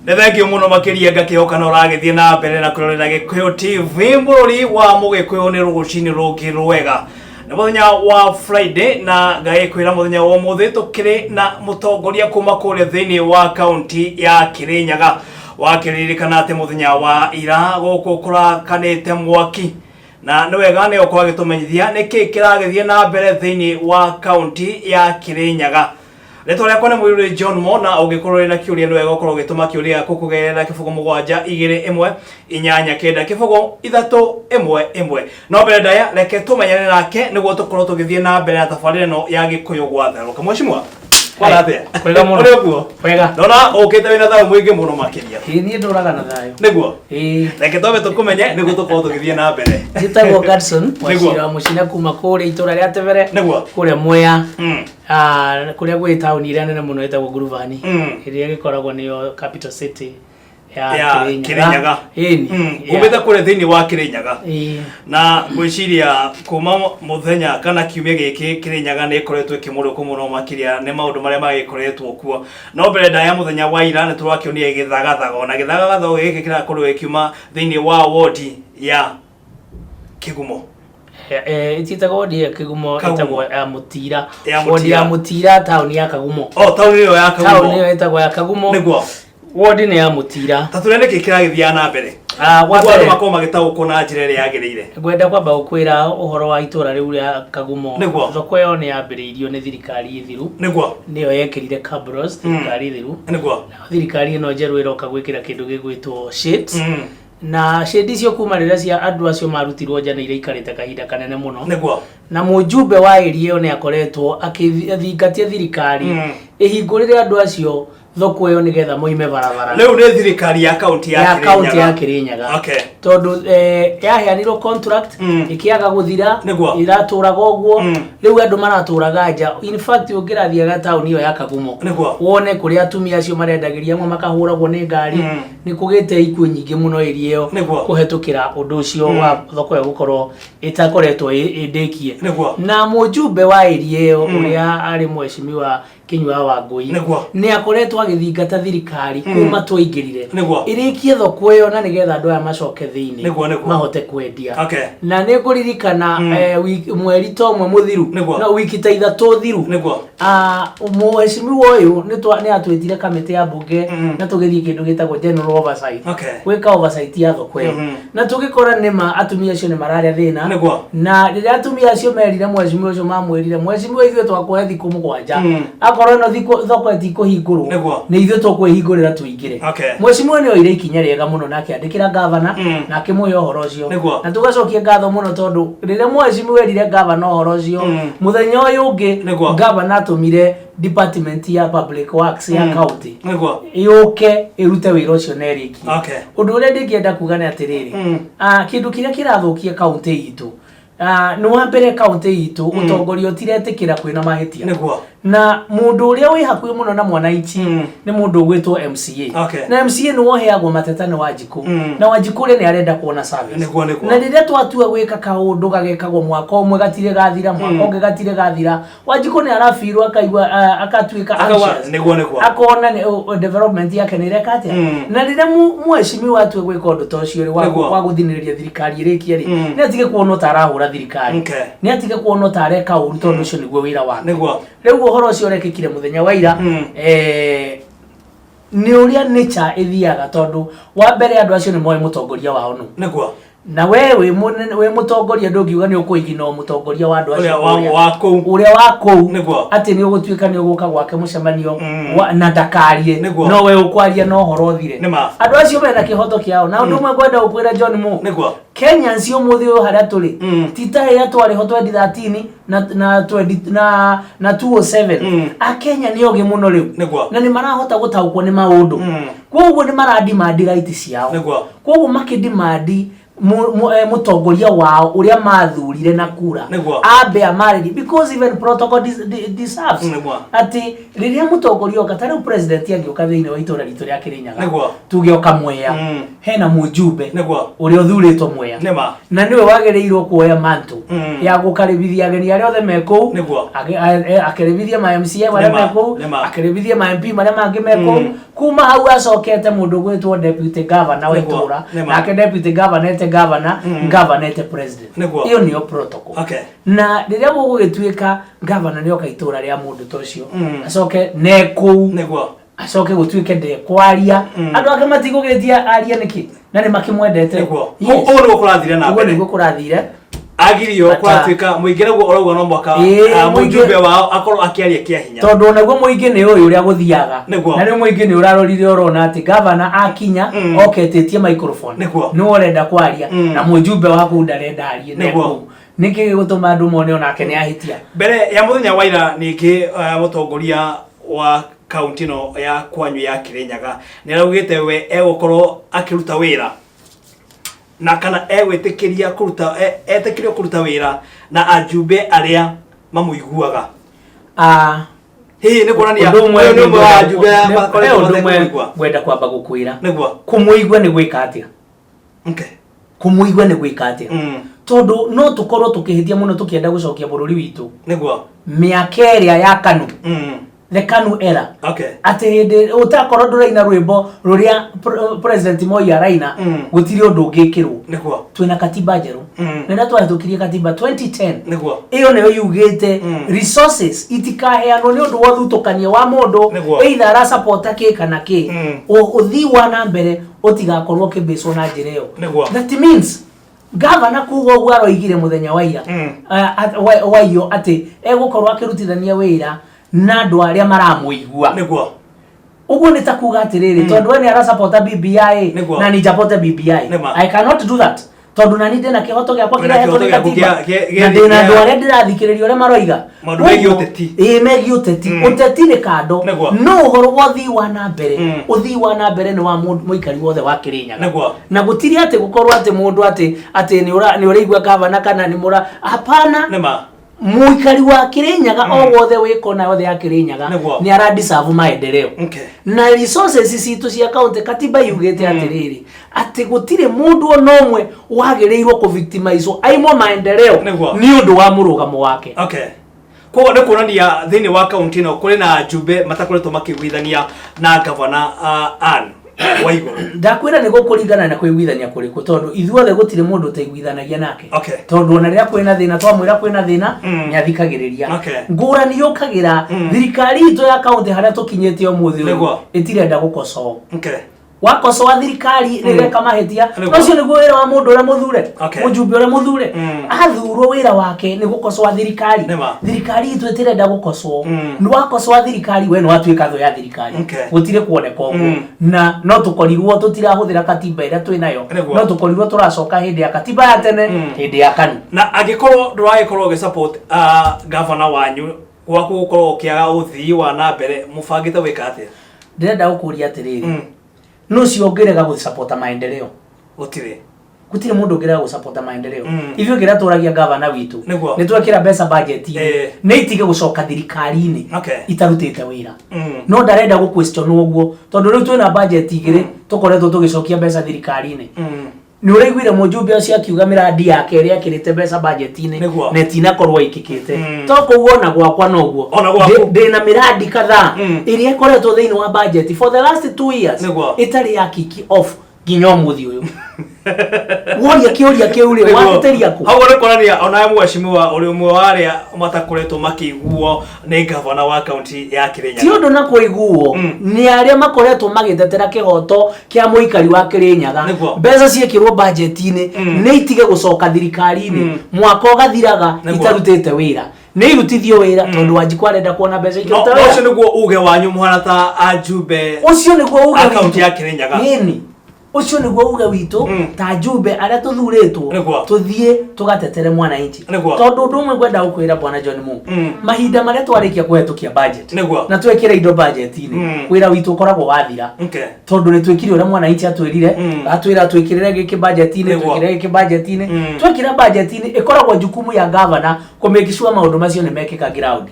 Nethengio muno makiria ngakioka no ragithie na mbere na kurorera Gikuyu TV mbururi wa Mugikuyu ni rugucini rungi rwega. Na muthenya wa Friday na ngagikwira muthenya wa muthi tukiri na mutongoria kuma kule thiini wa county ya Kirinyaga. Wakiririkana ati muthenya wa ira guku kurakanite mwaki na ni wega ni okwa gitumenyithia niki kiragithie na mbere thiini wa county ya Kirinyaga. Leto lya kone mwiri John Mona ugikorwo na kiuria no wega ukorwo gituma kiuria kukugerera kifugo mugwanja igire imwe inyanya kenda kifugo ithatu imwe no mbere ndaya reke tumenyane nake niguo tukorwo tugithie na mbere ya tabarĩra no ya Gikuyu gwatharuka mweshimwa kwarathia kwega muno kwega ndona ukite wina thayo mwingi muno makiria ni nduraga na thayo niguo reke twabe tukumenye niguo tukorwo tugithie na mbere njitagwo Gadson washira mucina kuma kuri itura ria Tevere niguo kuri Mwea kuria gwe town ira nene muno etagwo Guruvani iria gikoragwo niyo capital city ya Kirinyaga ubetha kure thiini wa Kirinyaga na gwiciria kuma muthenya kana kiumia giki Kirinyaga ni ikoretwo ikimuriko muno makiria ne maundu maria magikoretwo kuo no mbere ndaya muthenya wa ira ne turakionire githagathago na githagathago giki kirakorwo ikiuma thiini wa ward ya Kigumo ititaga wodi ya Kigumo itagwo ya Mutira wodi ya Mutira town ya Kagumo town iyo ya Kagumo town iyo itagwo ya Kagumo niguo wodi ni ya Mutira taturene kikiragithia na mbere wabere makoma gitauko na njira iri yagirire gwenda kwamba ukwira uhoro wa itura riu ria Kagumo thoko yo ni yambiriirio ni thirikari ithiru niguo niyo yekirire cabros thirikari ithiru niguo thirikari ino njeru iroka gwikira kindu gigwitwo shades na shedi cio kuma rira cia andu acio marutirwo njana ire ikarite kahinda kanene muno niguo na mujumbe wa area ne akoretwo akithingatia thirikari ihingurire andu acio thoko yo nigetha moime barabara leo ni thirikari ya county ya Kirinyaga okay tondu yaheanirwo contract ikiaga guthira iraturaga uguo riu andu maraturaga nja in fact ungirathia ga town iyo ya Kagumo wone kuria atumia acio marendagiria amwe makahuragwo ni ngari ni kugite ikuo nyingi muno area iyo kuhetukira undu ucio wa thoko yo gukorwo itakoretwo indekie na mujumbe wa area iyo uria ari mweshimiwa Kinyua wa Ngui ni akoretwo agithingata thirikari kuma twaingirire irikie thoko yo na nigetha andu aya macoke thiini mahote kwendia na ni nguririkana mweri tomwe muthiru na wiki ta ithatu thiru mweshimiwa uyu ni atwitire kamiti ya bunge na tugithie kindu gitagwo general oversight gwika oversight ya thoko yo na tugikora nima atumia acio ni mararia thina na riria atumia acio merire mweshimiwa ucio mamwirire mweshimiwa ithuĩ twakwoya thiku 7 akorwo no thoko itikuhingurwo ni ithuĩ tukwihingurira tuingire mweshimiwa ni oire ikinya riega muno na akiandikira governor na akimuhe uhoro ucio na tugacokia ngatho muno tondu riria mweshimiwa erire governor uhoro ucio muthenya uyu ungi governor atumire department ya public works ya county yuke irute wira ucio neriki undu uria ndingienda kuga ni atiriri kindu kiria kirathukia county itu no wambere county itu utongoria utiretikira kwina mahitia na mundu uria wi hakuhi muno na mwanaichi ni mundu ugwitwo MCA na MCA no woheagwo matetano Wanjiku na Wanjiku ni arenda kuona service na riria twatua gwika kaundu gagekagwo mwaka umwe gatire gathira mwaka ungi gatire gathira Wanjiku ni arafirwo akaigwa akatuika akona development yake ni rekate na riria mweshimiwa atue gwika undu tocio ri wa guthiniria thirikari iriki ri ni atige kuona tarahura thirikari ni atige kuona tareka uru tondu ucio niguo wira wake riu uhoro ucio rekikire muthenya wa ira ni uria nature ithiaga tondu wa mbere andu acio ni moe mutongoria wao no na wewe mutongoria ndungiuga ni ukuigina mutongoria wa andu acio uria wako ati ni ugutuika ni uguka gwake mucemanio na ndakarie no we ukwaria no horo thire andu acio mena kihoto kiao na undu mwe gwenda ukwira John Mo Kenya ncio muthi uyu haria turi titahe ya twari ho 2013 na 2007 a Kenya ni oge muno riu na ni marahota gutaukwo ni maundu koguo ni maradi mandi right ciao koguo makidi mandi mutongoria wao uria mathurire na kura ambe amariri because even protocol deserves ati riria mutongoria okatari president angioka thiini wa itora ritu ria Kirinyaga tugioka Mwea hena mujumbe uria uthuritwo Mwea na niwe wagereirwo kuoya manto ya gukaribithia ageni aria othe meko akaribithia ma MCA baria meko akaribithia ma MP maria mangi meko kuma hau acokete mundu gwitwo deputy governor wa itura na deputy governor ete president iyo niyo protocol na riria gugituika governor nioka itura ria mundu tocio acoke neku acoke gutuike de kwaria andu ake matigugetia aria niki na ni makimwendete ugo kurathire na mbere ugo kurathire agirio kwatuika muingire guo orauga no mwaka mujumbe wao akorwo akiaria kia hinya tondu naguo muingi ni uyu uria guthiaga na ni muingi ni urarorire orona ati governor akinya oketetie microphone ni urenda kwaria na mujumbe waku ndarenda arie neku niki gutuma andu mone onake ni ahitia mbere ya muthenya wa ira niki mutongoria wa kaunti no ya kwanyu ya Kirinyaga ni raugite we egukorwo akiruta wira na kana egwitikiria kuruta etikirio kuruta wira na ajumbe aria mamuiguaga ni kuonania ndu mwe ajumbe gwenda kwamba gukwira kumuigua ni gwika atia kumuigua ni gwika atia tondu no tukorwo tukihitia muno tukienda gucokia bururi witu miaka iria ya KANU the KANU era ati hindi utakorwo nduraina rwimbo ruria president Moi araina gutiri undu ungikirwo twina katiba njeru na twahitukirie katiba 2010 iyo niyo yugite resources itikaheanwo ni undu wothutukania wa mundu either ara support ki kana ki uthi wana mbere utigakorwo kibiswo na njireo that means governor kugo gwaro igire muthenya wa ira wayo ati egukorwo akirutithania wira na andu aria maramuigua uguo ni ta kuga atiriri tondu ni ara support BBI na ni japota BBI I cannot do that tondu na ninde na kihoto giakwa kira heto katiba na ndina andu aria ndirathikiriria aria maroiga mandu megi uteti megi uteti uteti ni kando no uhoro wothi wa na mbere uthi wa na mbere ni wa muikari wothe wa Kirinyaga na gutiri ati gukorwo ati mundu ati ni uraigua governor kana ni mura hapana muikari wa Kirinyaga o wothe wikona wothe ya Kirinyaga ni ara deserve maendeleo na resources citu cia county katiba yugite atiriri ati gutire mundu onomwe wagereirwo ku victimize aimo maendeleo ni undu wa murugamo wake kwa ni kuonania thini wa county no kuri na jumbe matakoretwo makigwithania na governor Ann Waiguru ndakwira ni gukuringana na kwigwithania kuriku tondu ithuothe gutire mundu utaigwithanagia nake tondu ona ria kwina thina twamwira kwina thina ni athikagiriria ngura ni yukagira thirikari ito ya county haria tukinyete umuthi uyu itirenda gukoso wakosoa thirikari rireka mahetia ucio niguo wira wa mundu uria muthure mujumbe uria muthure athurwo wira wake ni gukosoa thirikari thirikari itu itirenda gukosoa ni wakosoa thirikari we no watuika tho ya thirikari gutire kuoneka uguo na no tukorirwo tutirahuthira katiba ira twinayo no tukorirwo turacoka hindi ya katiba ya tene hindi ya KANU na agikorwo nduraikorwo ge support governor wanyu gwaku gukorwo kiaga uthii wa na mbere mubangite wika atia ndirenda gukuria atiriri no ciongerega gusupport maendeleo gutire mundu ngerega gusupport maendeleo ivyo ngira turagia governor witu ni twekira pesa budget ni itige gucoka thirikari-ini itarutite wira no ndarenda gu question uguo tondu riu twina budget igire tukoretwo tugicokia pesa thirikari-ini ni uraiguire mujumbe ucio akiuga miradi yake iria akirite pesa budget-ini na tina korwo ikikite toko uona gwakwa noguo ndina miradi kadhaa iria ikoretwo thiini wa budget for the last 2 years itari ya kick off ginyo muthi uyu woria kiuria wateria ku hawo ni korania ona mwashimiwa uri umwe waria matakoretwo makiguo ni governor wa county ya Kirinyaga ti undu na kuiguo ni aria makoretwo magitetera kihoto kia muikari wa Kirinyaga mbeca ciekirwo budget-ini ni itige gucoka thirikari-ini mwaka ugathiraga itarutite wira ni irutithio wira tondu wanjikwa arenda kuona mbeca ikiruta ucio niguo uge wanyu muhana ta ajumbe ucio niguo uge county ya Kirinyaga ni ucio niguo uga witu ta njumbe aria tuthuritwo tuthie tugatetere mwananchi tondu ndumwe gwenda gukwira bwana John Mungu mahinda maria twarikia kuhetukia budget na twekira indo budget-ini wira witu ukoragwo wathira tondu ni twikire uria mwananchi atwirire atwira twikirire giki budget-ini twikirire giki budget-ini twekira budget-ini ikoragwo jukumu ya governor kumake sure maundu macio ni mekika ground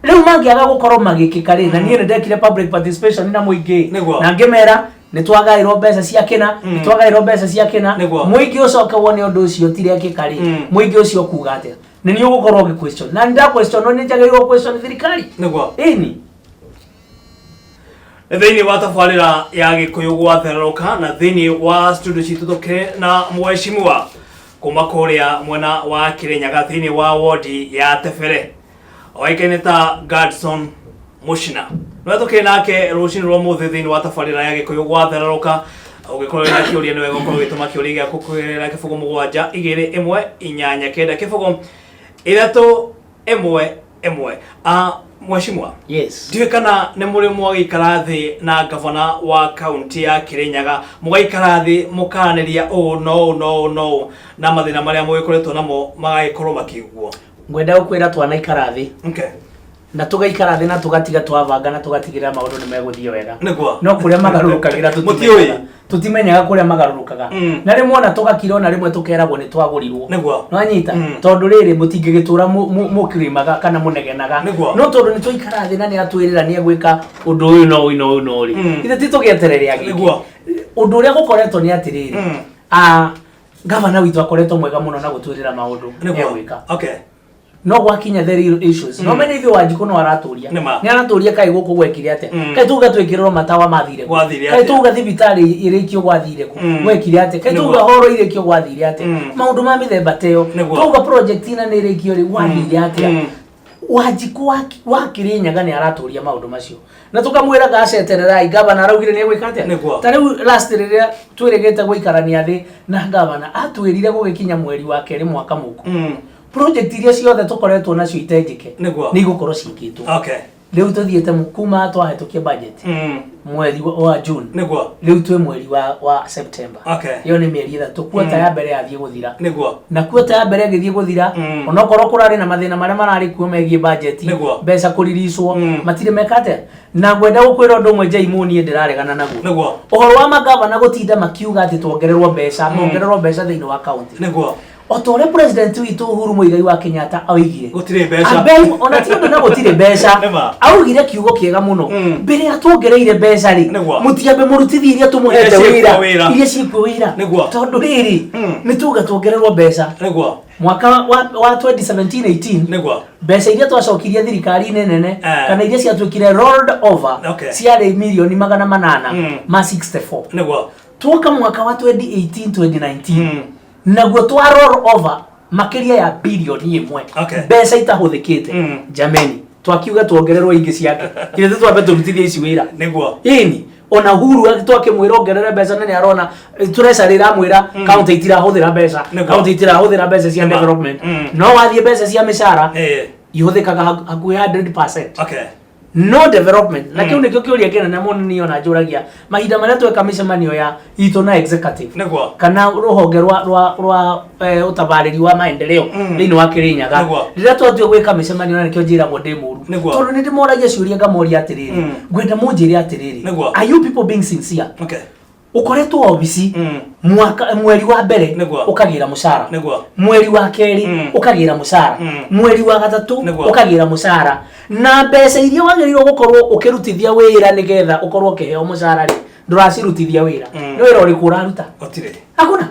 riu mangiaga gukorwo magikika ri na nie ndekire public participation na muingi na ngimera nitwagairwo mbeca cia kina nitwagairwo mbeca cia kina muingi ucoka wone undu ucio tirekika ri muingi ucio kuga atia ni ni ugukorwo gi question na nda question ni njagairwo question thirikari ini thini wa tafarira ya Gikuyu gwatherũka na thini wa studio citu tuke na mheshimiwa kuma kuria mwena wa Kirinyaga thini wa wodi ya Tebere oikaine ta Gadson Mushina no tuke nake rucini rwa muthi thini wa tafarira ya Gikuyu gwatherũka ugikorwo na kiuria ni wega ukorwo gituma kiuria gya kukwirira kibugo 7 2 1 8 9 kibugo 3 1 1 Mheshimiwa, yes. Ndiwe kana ni muri mwagikara thi na gavana wa county ya Kirinyaga mugikara thi mukaniria no na mathina maria mwikoretwo namo magagikorwo makiguo. Ngwenda gukwira twana ikara thi. Okay. Na tugaikara thi na tugatiga twavanga na tugatigira maundu ni meguthio wega. Niguo. No kuria magarurukagira tutimenyaga kuria magarurukaga. Na rimwe ona tugakira ona rimwe tukeragwo ni twagurirwo. Niguo. No anyita tondu riri mutingigitura mukirimaga kana munegenaga. No tondu ni tuikara thi na ni atwirira ni egwika undu uyu no ri. Ithe titugieterere agi. Niguo. Undu uria gukoretwo ni atiriri. Gavana witu akoretwo mwega muno na gutwirira maundu egwika. Okay. No gwakinya the real issues no mene ithio Wanjiku no araturia ni araturia kai guku gwekire atia kai tuga twikirwo matawa mathire kai tuga thibitari irikio gwathire ku gwekire atia kai tuga horo irikio gwathire atia maundu ma mithemba teo tuga project ina ni irikio ri gwathire atia Wanjiku wa Kirinyaga ni araturia maundu macio na tukamwira gaceterera gavana araugire ni egwika atia tariu last riria twiregete guikarania thi na gavana atwirire gugikinya mweri wa keri mwaka muku project iria ciothe tukoretwo nacio itajike ni gukorwo cikitwo. Okay. Riu tuthiete mukuma twahetukia budget mweri wa June riu twe mweri wa September. Okay. Iyo ni mieri 3 kuota ya mbere yathie guthira na kuota ya mbere githie guthira onokorwo kurari na mathina maria marari kuo megie budget mbeca kuririswo matire mekate na gwenda gukwira undu mwe Jaimoni ndiraregana naguo uhoro wa magavana gutinda makiuga ati tuongererwo mbeca thiini wa county otore president witu Uhuru Muigai wa Kenyatta augire gutire mbeca ona ti undu na gutire mbeca augire kiugo kiega muno mbere atuongereire mbeca ri mutiambe murutithi iria tumuhete wira iria cikwo wira tondu riri ni tuga tuongererwo mbeca mwaka wa 2017-18 mbeca iria twacokirie thirikari nene kana iria ciatwikire rolled over ciari milioni 800 ma 64 tuoka mwaka wa 2018-2019 naguo twa roll over makiria ya bilioni 1 mbeca itahuthikite jameni twakiuga tuongererwo ingi ciake kile twambe turutithie ici wira niguo ini ona Uhuru twakimwira ongerere mbeca nene arona turecarira mwira county itirahuthira mbeca county itirahuthira mbeca cia development no wathie mbeca cia mishara ihuthikaga hakuhi 100%. Okay. No development na kiu nikio kiuria kena na moni ni ona njuragia mahinda maria tweka micemanio ya ito na executive kana ruhonge rwa utabariri wa maendeleo thini wa Kirinyaga rira twatue gwika micemanio na nikio njira mo ndimuru tondu ni ndimoragia ciuria ngamoria atiriri gwenda munjire atiriri are you people being sincere? Okay. Ukoretwo obisi mweri wa mbere ukagira mushara mweri wa keri ukagira mushara mweri wa gatatu ukagira mushara na mbeca iria wagiriro gukorwo ukirutithia wira nigetha ukorwo ukiheo mushara ri nduracirutithia wira ni wira uriku uraruta otire hakuna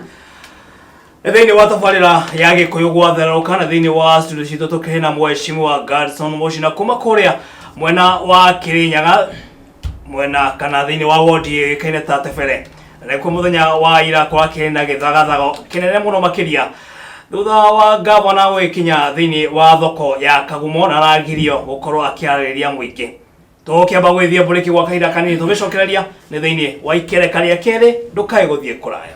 thini wa tafarira ya Gikuyu gwatherũka na thini wa studio citu tukihena mheshimiwa Gadson Mushina kuma kuria mwena wa Kirinyaga mwena kana thini wa wodi kaine ta Tebere na kwa muthenya wa ira kwa kena githagathago kinene muno makiria thutha wa gavana wekinya thini wa thoko ya Kagumo na ragirio gukorwo akiarĩria muingi tukiamba gwithia buriki gwa kahinda kanini tugicokereria ni thini wa ikerekania keri ndukae guthie kuraya.